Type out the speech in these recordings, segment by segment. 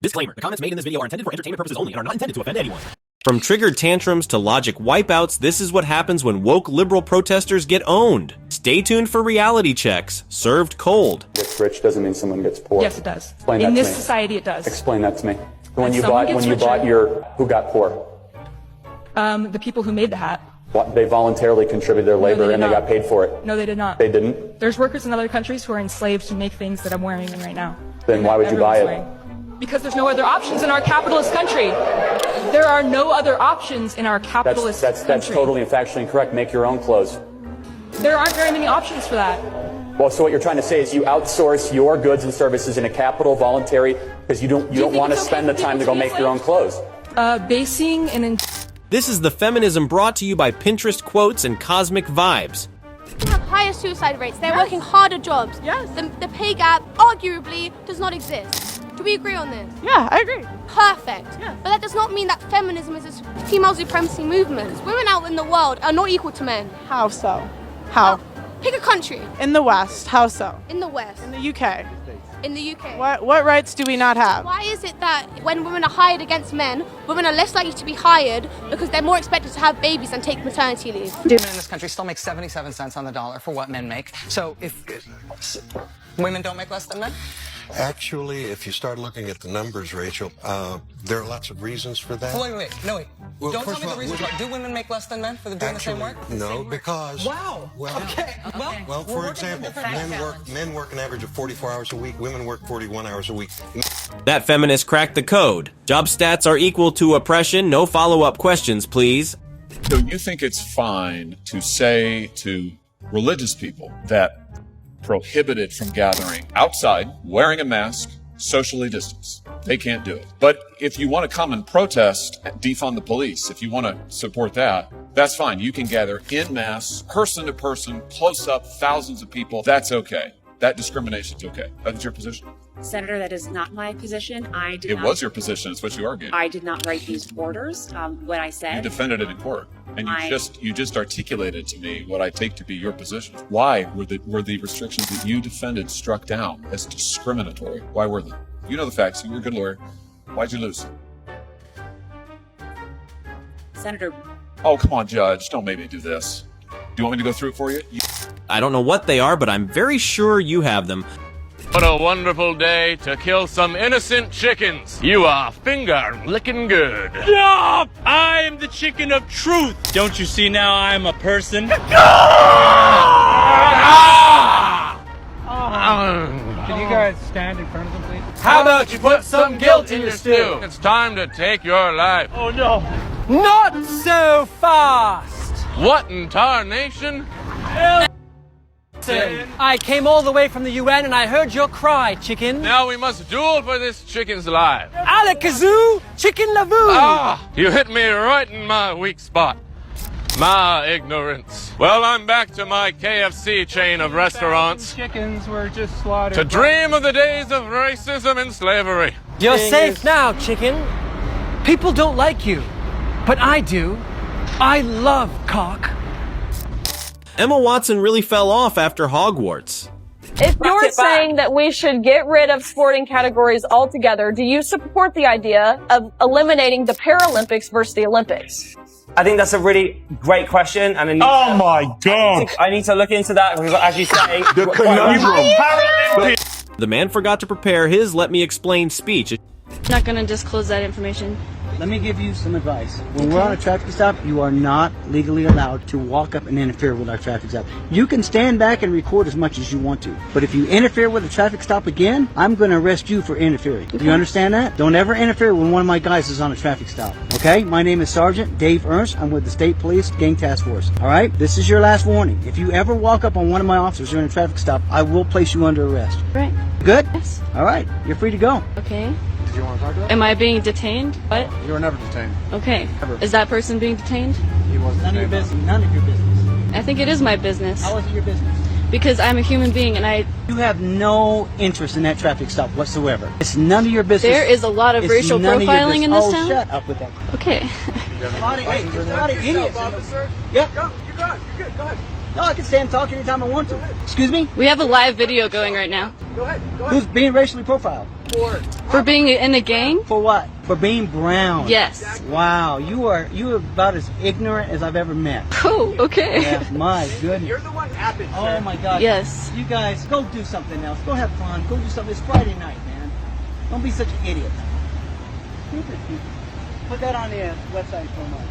Disclaimer, the comments made in this video are intended for entertainment purposes only and are not intended to offend anyone. From triggered tantrums to logic wipeouts, this is what happens when woke liberal protesters get owned. Stay tuned for reality checks, served cold. Gets rich doesn't mean someone gets poor. Yes, it does. Explain in that to this me. society, it does. Explain that to me. When you bought your, who got poor? The people who made the hat. They voluntarily contributed their labor they and they got paid for it. No, they did not. They didn't? There's workers in other countries who are enslaved to make things that I'm wearing right now. Then why would you buy it? Wearing. Because there's no other options in our capitalist country. There are no other options in our capitalist country. That's totally and factually incorrect. Make your own clothes. There aren't very many options for that. Well, so what you're trying to say is you outsource your goods and services in a capital voluntary because you don't want to spend the time to go make your own clothes. Basing and This is the feminism brought to you by Pinterest quotes and cosmic vibes. They have higher suicide rates. They're working harder jobs. Yes. The pay gap arguably does not exist. Do we agree on this? yeah, I agree. Perfect. Yeah. But that does not mean that feminism is a female supremacy movement. Women out in the world are not equal to men. How so? How? Pick a country. In the West, how so? In the West. In the UK. In the UK. What rights do we not have? Why is it that when women are hired against men, women are less likely to be hired because they're more expected to have babies and take maternity leave? Women in this country still make 77 cents on the dollar for what men make. So if women don't make less than men? Actually, if you start looking at the numbers, Rachel, there are lots of reasons for that. Wait. No. Well, Don't first tell me the of all, reasons. Do women make less than men for doing the same work? No, because... Wow. Well, okay. Well, we're for example, men work an average of 44 hours a week. Women work 41 hours a week. That feminist cracked the code. Job stats are equal to oppression. No follow-up questions, please. So you think it's fine to say to religious people that prohibited from gathering outside, wearing a mask, socially distanced. They can't do it. But if you want to come and protest, defund the police, if you want to support that, that's fine. You can gather in mass, person to person, close up, thousands of people. That's okay. That discrimination's okay. That's your position. Senator, that is not my position. It was your position. It's what you argued. I did not write these orders. What I said. You defended it in court. And you just articulated to me what I take to be your position. Why were the restrictions that you defended struck down as discriminatory? Why were they? You know the facts. You're a good lawyer. Why'd you lose? Senator. Oh, come on, Judge. Don't make me do this. Do you want me to go through it for you? I don't know what they are, but I'm very sure you have them. What a wonderful day to kill some innocent chickens. You are finger licking good. Stop! I am the chicken of truth. Don't you see now I am a person? Can you guys stand in front of them, please? How about you put some guilt in your stew? It's time to take your life. Oh no. Not so fast. What in tarnation? I came all the way from the UN and I heard your cry, chicken. Now we must duel for this chicken's life. Alakazoo, chicken lavoo. Ah, you hit me right in my weak spot. My ignorance. Well, I'm back to my KFC chain of restaurants. Chickens were just slaughtered. To dream of the days of racism and slavery. You're safe now, chicken. People don't like you, but I do. I love cock. Emma Watson really fell off after Hogwarts. If you're saying that we should get rid of sporting categories altogether, do you support the idea of eliminating the Paralympics versus the Olympics? I think that's a really great question, and I need to look into that because, as you say, The conundrum. The man forgot to prepare his let me explain speech. Not going to disclose that information. Let me give you some advice. When we're on a traffic stop, you are not legally allowed to walk up and interfere with our traffic stop. You can stand back and record as much as you want to. But if you interfere with a traffic stop again, I'm going to arrest you for interfering. Do you understand that? Don't ever interfere when one of my guys is on a traffic stop. Okay? My name is Sergeant Dave Ernst. I'm with the State Police Gang Task Force. All right? This is your last warning. If you ever walk up on one of my officers during a traffic stop, I will place you under arrest. Right. Good? Yes. All right. You're free to go. Okay. Did you want to talk to that? Am I being detained? What? You were never detained. Okay. Ever. Is that person being detained? He wasn't. None of your business. None of your business. I think it is my business. How is it your business? Because I'm a human being and You have no interest in that traffic stop whatsoever. It's none of your business. There is a lot of racial profiling in this town. Shut up with that. Okay. There's a lot of idiots. Yep. You're good. Go ahead. No, I can stand and talk anytime I want to. Excuse me? We have a live video going right now. Go ahead. Who's being racially profiled? For being in a gang? For what? For being brown. Yes. Wow, you are about as ignorant as I've ever met. Oh, okay. Yeah, my goodness. You're the one happened. Oh my God. Yes. You guys, go do something else. Go have fun. Go do something. It's Friday night, man. Don't be such an idiot. Stupid people. Put that on the website for a moment.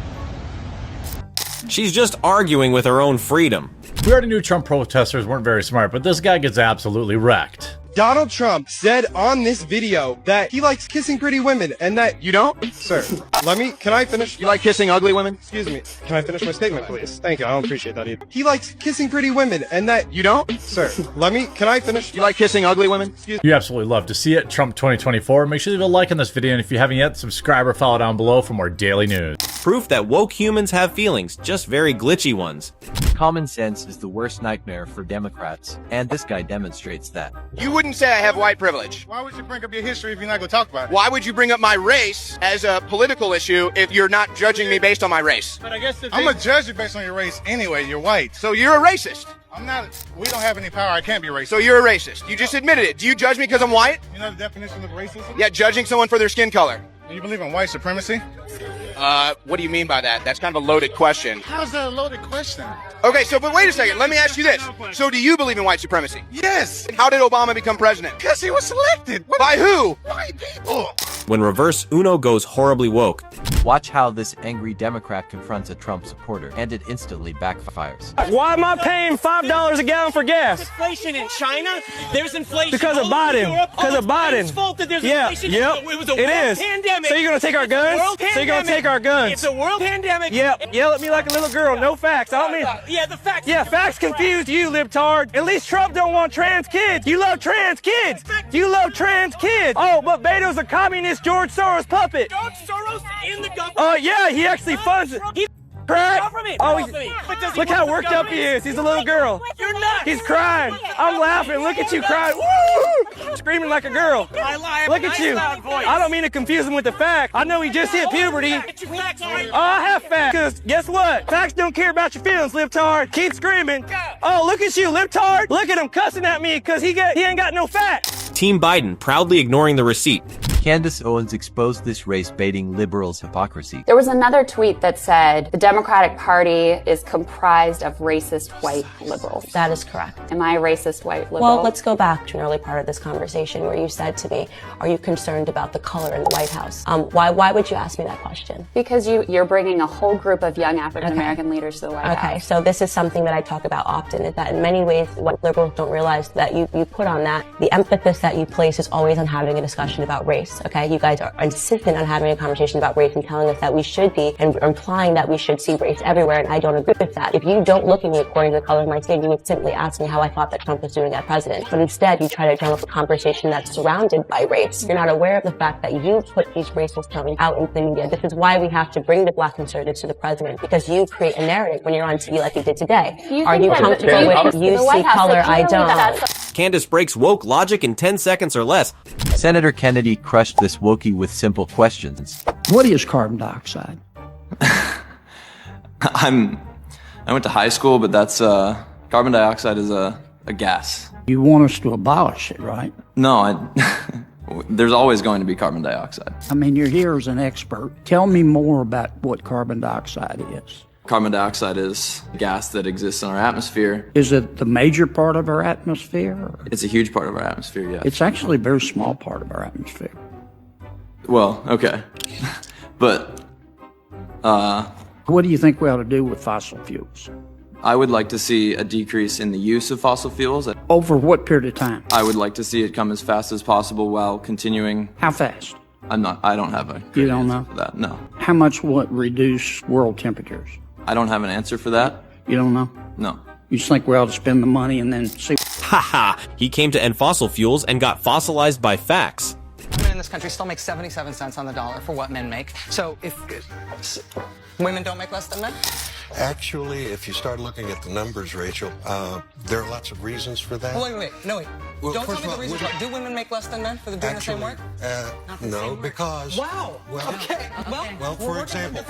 She's just arguing with her own freedom. We already knew Trump protesters weren't very smart, but this guy gets absolutely wrecked. Donald Trump said on this video that he likes kissing pretty women and that you don't? Sir, can I finish? You like kissing ugly women? Excuse me. Can I finish my statement, please? Thank you. I don't appreciate that either. He likes kissing pretty women and that you don't? Sir, can I finish? You like kissing ugly women? You absolutely love to see it. Trump 2024. Make sure to leave a like on this video, and if you haven't yet, subscribe or follow down below for more daily news. Proof that woke humans have feelings, just very glitchy ones. Common sense is the worst nightmare for Democrats, and this guy demonstrates that. You wouldn't say I have white privilege. Why would you bring up your history if you're not going to talk about it? Why would you bring up my race as a political issue if you're not judging me based on my race? But I guess I'm going to judge you based on your race anyway. You're white. So you're a racist. I'm not. We don't have any power. I can't be racist. So you're a racist. You just admitted it. Do you judge me because I'm white? You know the definition of racism? Yeah, judging someone for their skin color. Do you believe in white supremacy? What do you mean by that? That's kind of a loaded question. How's that a loaded question? Okay, but wait a second. Let me ask you this. So do you believe in white supremacy? Yes. And how did Obama become president? Because he was selected. By who? White people. When reverse Uno goes horribly woke. Watch how this angry Democrat confronts a Trump supporter, and it instantly backfires. Why am I paying $5 a gallon for gas? Inflation in China? There's inflation Because of Biden. Because of Biden. It's fault that there's yeah, inflation. yep, It was a it world is. pandemic. So you're going to take our guns? So you're going to take our guns? It's a world pandemic. Yep, yell at me like a little girl. No facts. I don't mean... Yeah, the facts. Yeah, facts confused you, libtard. At least Trump don't want trans kids. You love trans kids. You love trans kids. Oh, but Beto's a communist George Soros puppet. George Soros in the government. Yeah, he actually funds it. Crack. Oh, look how worked up he is. He's a little girl. You're nuts. He's crying. I'm laughing. Look at you crying. Woo! Screaming like a girl. Look at you. I don't mean to confuse him with the fact. I know he just hit puberty. Oh, I have facts. Because guess what? Facts don't care about your feelings, libtard. Keep screaming. Oh, look at you, libtard. Look at him cussing at me because he ain't got no facts. Team Biden proudly ignoring the receipt. Candace Owens exposed this race-baiting liberals' hypocrisy. There was another tweet that said the Democratic Party is comprised of racist white liberals. That is correct. Am I a racist white liberal? Well, let's go back to an early part of this conversation where you said to me, are you concerned about the color in the White House? Why would you ask me that question? Because you're bringing a whole group of young African-American leaders to the White House. Okay, so this is something that I talk about often, is that in many ways, what liberals don't realize that you put on that, the emphasis that you place is always on having a discussion about race. Okay, you guys are insistent on having a conversation about race and telling us that we should be, and implying that we should see race everywhere, and I don't agree with that. If you don't look at me according to the color of my skin, you would simply ask me how I thought that Trump was doing as president. But instead, you try to drum up a conversation that's surrounded by race. You're not aware of the fact that you put these racist tones out into the media. This is why we have to bring the black conservatives to the president, because you create a narrative when you're on TV like you did today. Are you comfortable with you see color, I don't? Candace breaks woke logic in 10 seconds or less. Senator Kennedy crushed this Wookiee with simple questions. What is carbon dioxide? I went to high school, but that's carbon dioxide is a gas. You want us to abolish it, right? No, there's always going to be carbon dioxide. I mean, you're here as an expert. Tell me more about what carbon dioxide is. Carbon dioxide is a gas that exists in our atmosphere. Is it the major part of our atmosphere? It's a huge part of our atmosphere, yeah. It's actually a very small part of our atmosphere. Well, okay. But, what do you think we ought to do with fossil fuels? I would like to see a decrease in the use of fossil fuels. Over what period of time? I would like to see it come as fast as possible while continuing. How fast? I don't have a You don't know? for that, no. How much will it reduce world temperatures? I don't have an answer for that. You don't know? No. You just think we ought to spend the money and then see? Haha, he came to end fossil fuels and got fossilized by facts. Women in this country still make 77 cents on the dollar for what men make. So if women don't make less than men? Actually, if you start looking at the numbers, Rachel, there are lots of reasons for that. Wait. Well, Don't tell first me of the all, reasons. Do women make less than men for doing the same work? No, because... Wow. Well, well, for example,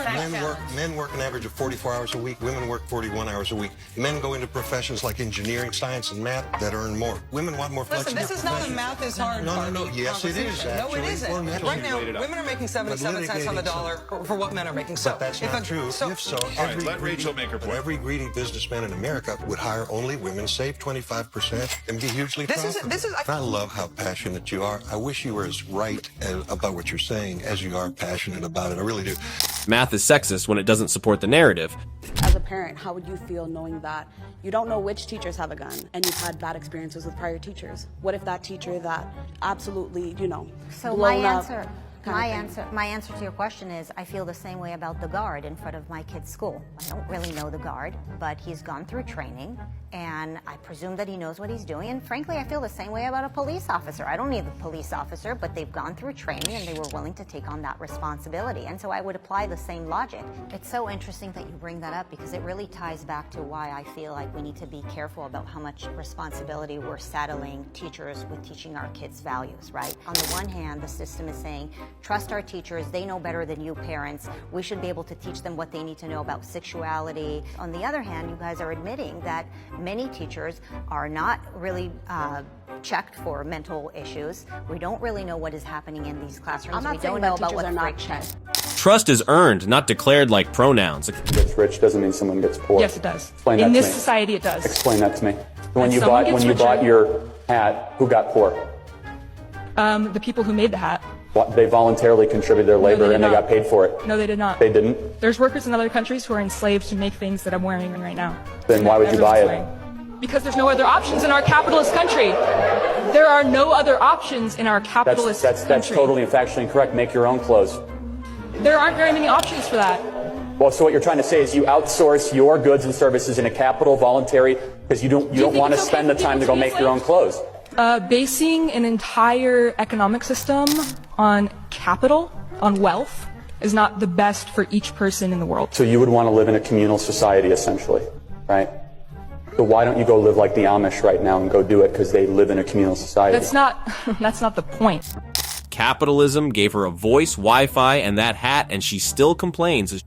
men work an average of 44 hours a week. Women work 41 hours a week. Men go into professions like engineering, science, and math that earn more. Women want more Listen, flexibility. this is not a math is hard. No. Yes, it is, No, it actually. isn't. Well, Right now, women are making 77 cents on the dollar for what men are making. But that's not true. If so, let Rachel make her point. Every greedy businessman in America would hire only women, save 25%, and be hugely profitable. I love how passionate you are. I wish you were as right about what you're saying as you are passionate about it. I really do. Math is sexist when it doesn't support the narrative. As a parent, how would you feel knowing that you don't know which teachers have a gun and you've had bad experiences with prior teachers? What if that teacher that absolutely, So blown my up My answer to your question is I feel the same way about the guard in front of my kid's school. I don't really know the guard, but he's gone through training, and I presume that he knows what he's doing. And frankly, I feel the same way about a police officer. I don't need the police officer, but they've gone through training and they were willing to take on that responsibility. And so I would apply the same logic. It's so interesting that you bring that up because it really ties back to why I feel like we need to be careful about how much responsibility we're saddling teachers with teaching our kids values, right? On the one hand, the system is saying, trust our teachers, they know better than you parents. We should be able to teach them what they need to know about sexuality. On the other hand, you guys are admitting that many teachers are not really checked for mental issues. We don't really know what is happening in these classrooms. I'm not we saying don't that know about teachers what are not friction. Trust is earned, not declared like pronouns. Gets rich doesn't mean someone gets poor. Yes, it does. Explain that in to this me. society, it does. Explain that to me. When you someone bought gets richer- your hat, who got poor? The people who made the hat. They voluntarily contributed their labor did and they not. got paid for it. No, they did not. They didn't? There's workers in other countries who are enslaved to make things that I'm wearing right now. Then why would you buy it? Because there's no other options in our capitalist country. There are no other options in our capitalist That's country. totally and factually incorrect. Make your own clothes. There aren't very many options for that. Well, so what you're trying to say is you outsource your goods and services in a capital voluntary because you don't want to spend the time to go make your own clothes. Basing an entire economic system on capital, on wealth, is not the best for each person in the world. So you would want to live in a communal society, essentially, right? So why don't you go live like the Amish right now and go do it because they live in a communal society? That's not the point. Capitalism gave her a voice, Wi-Fi, and that hat, and she still complains.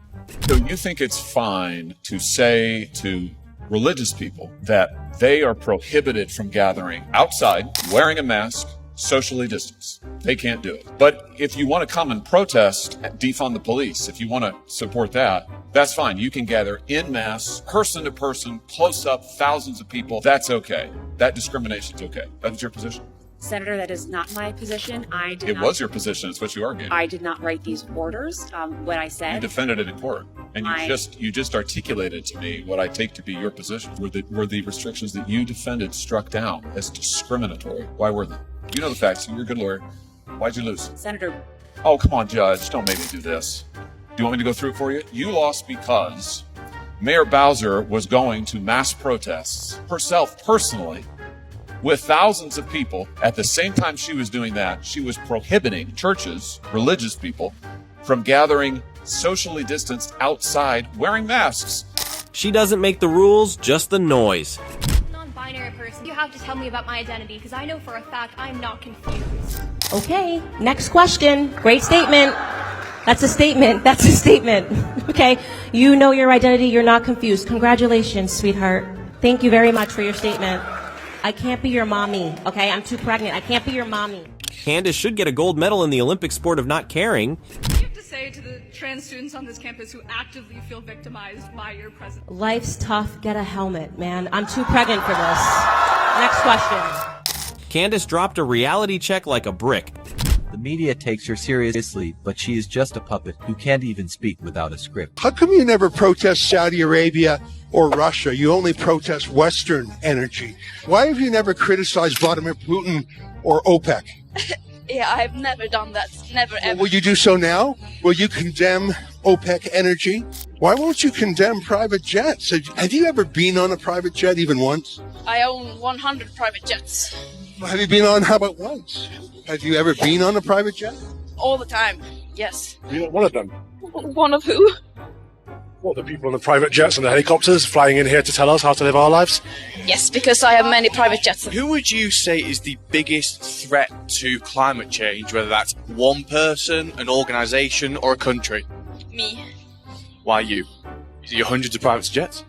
So you think it's fine to say to religious people that they are prohibited from gathering outside, wearing a mask, socially distanced. They can't do it. But if you want to come and protest, defund the police, if you want to support that, that's fine. You can gather en masse, person to person, close up, thousands of people. That's okay. That discrimination's okay. That's your position. Senator, that is not my position. It was your position. It's what you argued. I did not write these orders. What I said. You defended it in court, and you just articulated to me what I take to be your position. Were the restrictions that you defended struck down as discriminatory? Why were they? You know the facts. You're a good lawyer. Why'd you lose? Senator. Oh, come on, Judge. Don't make me do this. Do you want me to go through it for you? You lost because Mayor Bowser was going to mass protests herself personally with thousands of people. At the same time she was doing that, she was prohibiting churches, religious people, from gathering socially distanced outside wearing masks. She doesn't make the rules, just the noise. Non-binary person, you have to tell me about my identity because I know for a fact I'm not confused. Okay, next question. Great statement. That's a statement. That's a statement. Okay, you know your identity. You're not confused. Congratulations, sweetheart. Thank you very much for your statement. I can't be your mommy, okay? I'm too pregnant. I can't be your mommy. Candace should get a gold medal in the Olympic sport of not caring. What do you have to say to the trans students on this campus who actively feel victimized by your presence? Life's tough. Get a helmet, man. I'm too pregnant for this. Next question. Candace dropped a reality check like a brick. The media takes her seriously, but she is just a puppet who can't even speak without a script. How come you never protest Saudi Arabia or Russia? You only protest Western energy. Why have you never criticized Vladimir Putin or OPEC? Yeah, I've never done that. Never, ever. Will you do so now? Will you condemn OPEC energy? Why won't you condemn private jets? Have you ever been on a private jet even once? I own 100 private jets. Have you been on, how about once? Have you ever been on a private jet? All the time, yes. You're one of them. One of who? What, the people on the private jets and the helicopters flying in here to tell us how to live our lives? Yes, because I have many private jets. Who would you say is the biggest threat to climate change, whether that's one person, an organisation, or a country? Me. Why you? Is it your hundreds of private jets?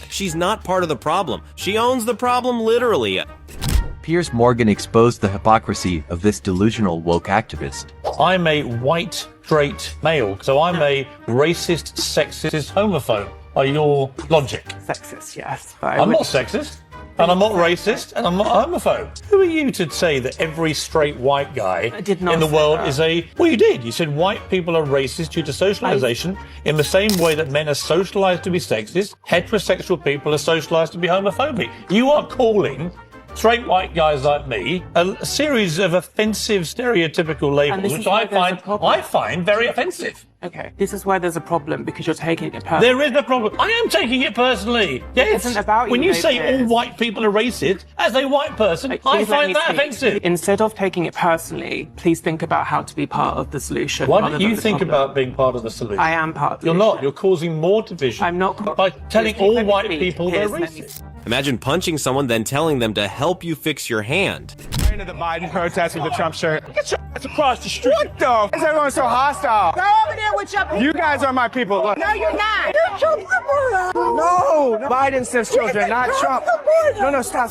She's not part of the problem. She owns the problem literally. Piers Morgan exposed the hypocrisy of this delusional woke activist. I'm a white, straight male, so I'm a racist, sexist, homophobe. Are your logic? Sexist, yes. I'm not sexist, and I'm not racist, and I'm not a homophobe. Who are you to say that every straight white guy in the world is a... Well, you did. You said white people are racist due to socialization in the same way that men are socialized to be sexist, heterosexual people are socialized to be homophobic. You are calling straight white guys like me a series of offensive, stereotypical labels, which I find very offensive. Okay, this is where there's a problem, because you're taking it personally. There is a problem. I am taking it personally. Yes. It isn't about you. When you say all white people are racist, as a white person, I find that offensive. Instead of taking it personally, please think about how to be part of the solution. Why don't you think about being part of the solution? I am part of the solution. solution. You're not. You're causing more division. I'm not. By telling all white people they're racist. Imagine punching someone, then telling them to help you fix your hand. Into the Biden protest with the Trump shirt. Get your ass across the street. What the? Why is everyone so hostile? Go over there with your people. You guys are my people. Look. No, you're not. You're Trump supporter. No, Biden says children, not Trump. No, stop.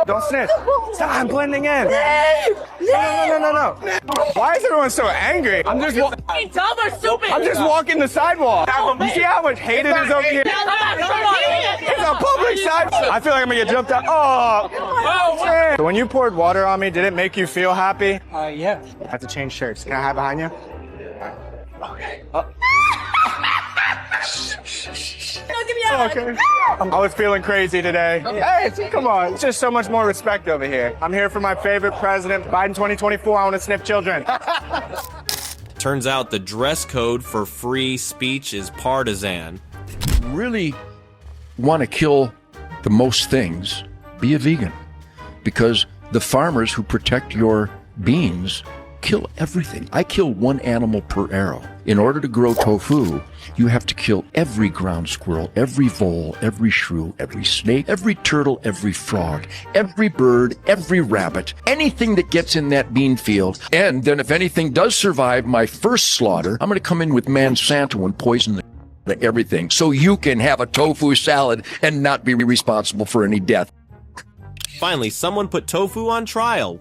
Don't snitch. Stop, I'm blending in. No. Why is everyone so angry? I'm just walking the sidewalk. You see how much hate it is over here? It's a public sidewalk. I feel like I'm gonna get jumped out. Oh, so when you poured water on me, did it make you feel happy? Yeah. I have to change shirts. Can I hide behind you? Okay. Okay. I was feeling crazy today. Hey, come on. It's just so much more respect over here. I'm here for my favorite president, Biden 2024. I want to sniff children. Turns out the dress code for free speech is partisan. Really want to kill the most things, be a vegan. Because the farmers who protect your beans kill everything. I kill one animal per arrow. In order to grow tofu, you have to kill every ground squirrel, every vole, every shrew, every snake, every turtle, every frog, every bird, every rabbit, anything that gets in that bean field. And then if anything does survive my first slaughter, I'm going to come in with Monsanto and poison everything so you can have a tofu salad and not be responsible for any death. Finally, someone put tofu on trial.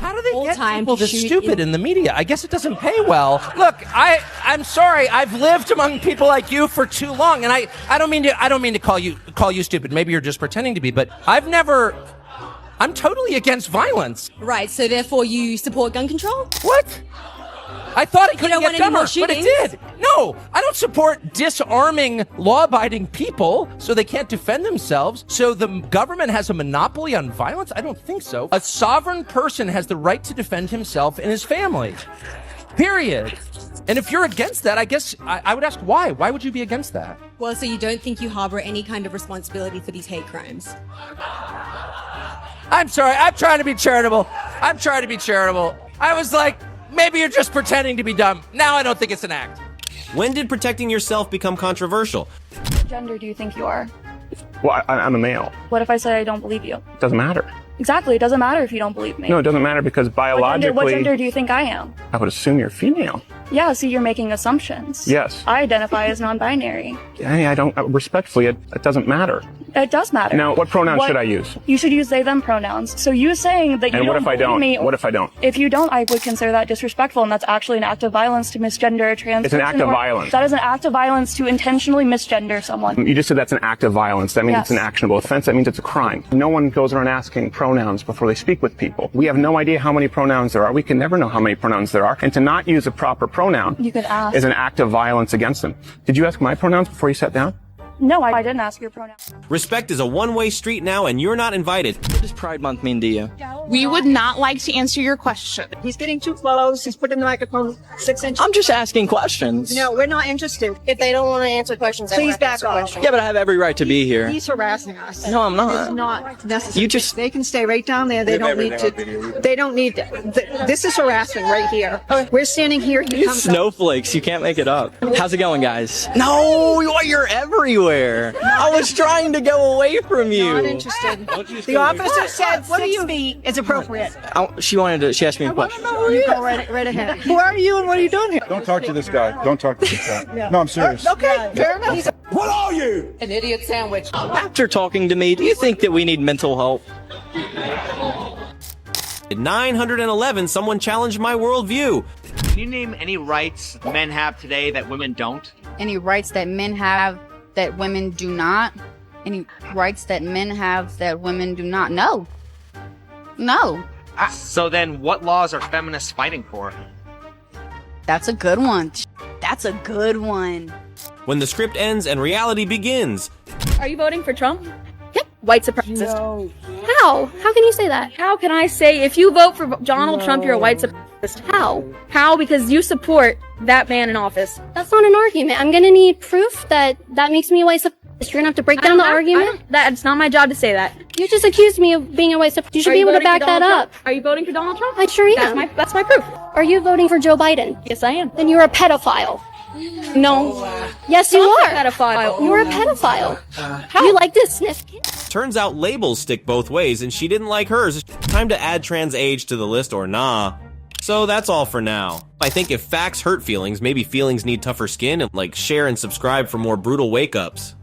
How do they get people this stupid in the media? I guess it doesn't pay well. Look, I'm sorry. I've lived among people like you for too long, and I don't mean to call you stupid. Maybe you're just pretending to be, but I'm totally against violence. Right, so therefore you support gun control? What? I thought it couldn't get dumber, but it did. No, I don't support disarming law-abiding people so they can't defend themselves. So the government has a monopoly on violence? I don't think so. A sovereign person has the right to defend himself and his family. Period. And if you're against that, I guess I would ask why. Why would you be against that? Well, so you don't think you harbor any kind of responsibility for these hate crimes? I'm sorry. I'm trying to be charitable. I was like, maybe you're just pretending to be dumb. Now I don't think it's an act. When did protecting yourself become controversial? What gender do you think you are? Well, I'm a male. What if I say I don't believe you? It doesn't matter. Exactly, it doesn't matter if you don't believe me. No, it doesn't matter because biologically... What gender do you think I am? I would assume you're female. Yeah, so you're making assumptions. Yes. I identify as non-binary. I don't... Respectfully, it doesn't matter. It does matter. Now, what pronoun should I use? You should use they, them pronouns. So you saying that you don't believe me... What if I don't? If you don't, I would consider that disrespectful, and that's actually an act of violence to misgender a trans person. It's an act of violence. That is an act of violence to intentionally misgender someone. You just said that's an act of violence. That means it's an actionable offense. That means it's a crime. No one goes around asking pronouns before they speak with people. We have no idea how many pronouns there are. We can never know how many pronouns there are. And to not use a proper pronoun you could ask. Is an act of violence against them. Did you ask my pronouns before you sat down? No, I didn't ask your pronoun. Respect is a one-way street now, and you're not invited. What does Pride Month mean to you? We would not like to answer your question. He's getting too close. He's putting the microphone 6 inches. I'm just asking questions. No, we're not interested. If they don't want to answer questions, Please back off. Yeah, but I have every right to be here. He's harassing us. No, I'm not. It's not necessary. You just- They can stay right down there. They don't need to. They don't need to. This is harassment right here. We're standing here. You snowflakes. You can't make it up. How's it going, guys? No, you're everywhere. I was trying to go away from you. Not interested. The officer said 6 feet is appropriate. She asked me a question. You go right ahead. Who are you and what are you doing here? Don't talk to this guy. Don't talk to this guy. No, I'm serious. Okay, fair enough. What are you? An idiot sandwich. After talking to me, do you think that we need mental help? At 911, someone challenged my worldview. Can you name any rights men have today that women don't? Any rights that men have that women do not? Any rights that men have that women do not? No. No. So then what laws are feminists fighting for? That's a good one. That's a good one. When the script ends and reality begins. Are you voting for Trump? Yep. White supremacist. No. How? How can you say that? How can I say if you vote for Donald Trump, you're a white supremacist? How? How? Because you support that man in office. That's not an argument. I'm gonna need proof that makes me a white supremacist. You're gonna have to break down the argument. That's not my job to say that. You just accused me of being a white supremacist. You should be able to back that up. Are you voting for Donald Trump? I sure am. That's my proof. Are you voting for Joe Biden? Yes, I am. Then you're a pedophile. No. Yes, you are. A pedophile. You're a pedophile. How? You like to sniff kids? Turns out labels stick both ways, and she didn't like hers. Time to add trans age to the list or nah. So that's all for now. I think if facts hurt feelings, maybe feelings need tougher skin, and share and subscribe for more brutal wake-ups.